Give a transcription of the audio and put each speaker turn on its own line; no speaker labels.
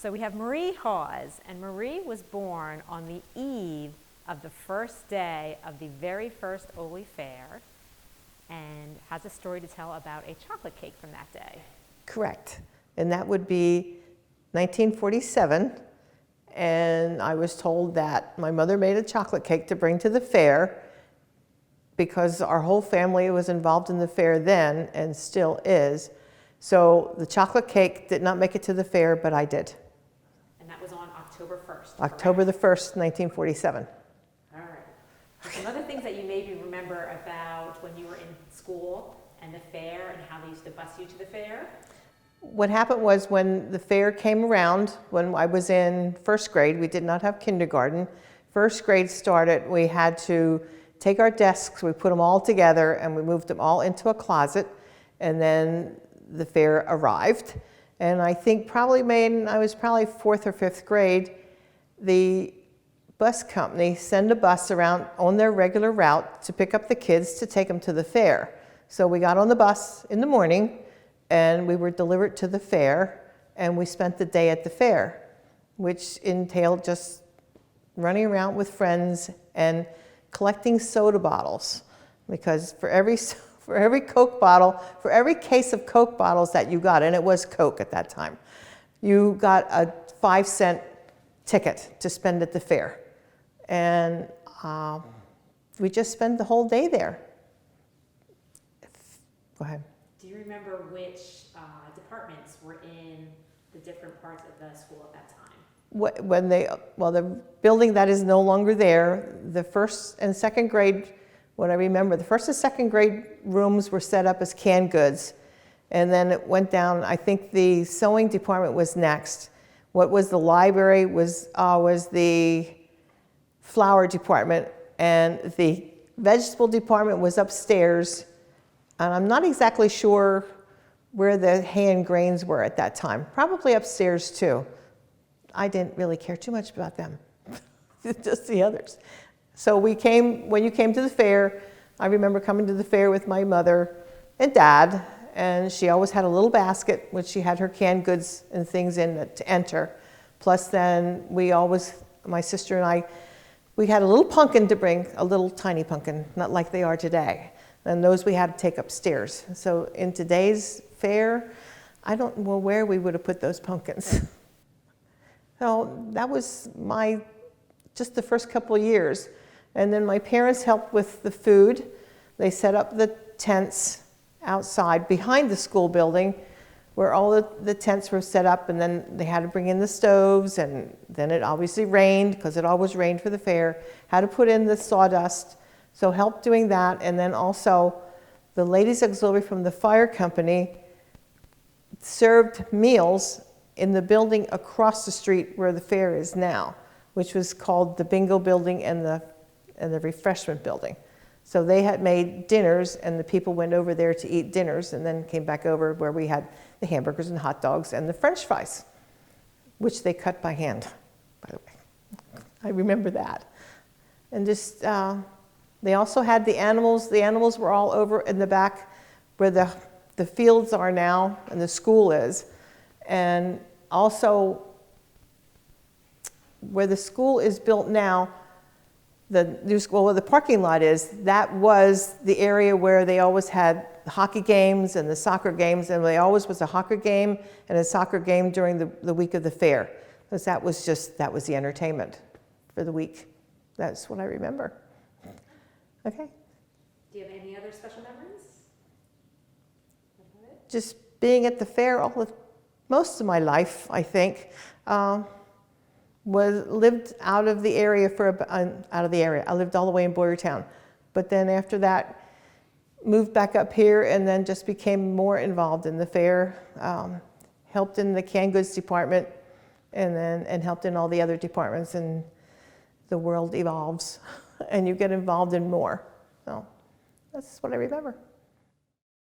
So we have Marie Haas, and Marie was born on the eve of the first day of the very first Oley Fair, and has a story to tell about a chocolate cake from that day.
Correct. And that would be 1947. And I was told that my mother made a chocolate cake to bring to the fair because our whole family was involved in the fair then and still is. So the chocolate cake did not make it to the fair, but I did.
And that was on October 1st.
October the 1st, 1947.
All right. Some other things that you maybe remember about when you were in school and the fair and how they used to bus you to the fair?
What happened was when the fair came around, when I was in first grade, we did not have kindergarten. First grade started, we had to take our desks, we put them all together and we moved them all into a closet, and then the fair arrived. And I think I was probably fourth or fifth grade, the bus company sent a bus around on their regular route to pick up the kids to take them to the fair. So we got on the bus in the morning and we were delivered to the fair, and we spent the day at the fair, which entailed just running around with friends and collecting soda bottles, because for every Coke bottle, for every case of Coke bottles that you got, and it was Coke at that time, you got a 5-cent ticket to spend at the fair. And we just spent the whole day there. Go ahead.
Do you remember which departments were in the different parts of the school at that time?
Well, the building that is no longer there, the first and second grade, what I remember, the first and second grade rooms were set up as canned goods. And then it went down, I think the sewing department was next. What was the library was the flower department, and the vegetable department was upstairs. And I'm not exactly sure where the hand grains were at that time. Probably upstairs too. I didn't really care too much about them, just the others. So when you came to the fair, I remember coming to the fair with my mother and dad, and she always had a little basket which she had her canned goods and things in to enter. Plus then my sister and I, we had a little pumpkin to bring, a little tiny pumpkin, not like they are today. And those we had to take upstairs. So in today's fair, I don't know where we would have put those pumpkins. So that was just the first couple of years. And then my parents helped with the food. They set up the tents outside behind the school building where all the tents were set up, and then they had to bring in the stoves, and then it obviously rained, because it always rained for the fair, had to put in the sawdust. So helped doing that, and then also the ladies auxiliary from the fire company served meals in the building across the street where the fair is now, which was called the bingo building and the refreshment building. So they had made dinners, and the people went over there to eat dinners, and then came back over where we had the hamburgers and hot dogs and the French fries, which they cut by hand, by the way. I remember that. And just, they also had the animals. The animals were all over in the back where the fields are now and the school is. And also where the school is built now, the new school, where the parking lot is, that was the area where they always had the hockey games and the soccer games, and there always was a hockey game and a soccer game during the week of the fair, because that was the entertainment for the week. That's what I remember. Okay.
Do you have any other special memories?
Just being at the fair most of my life, I think. Lived out of the area I lived all the way in Boyertown, but then after that, moved back up here, and then just became more involved in the fair. Helped in the canned goods department, and helped in all the other departments, and the world evolves. And you get involved in more. So that's what I remember.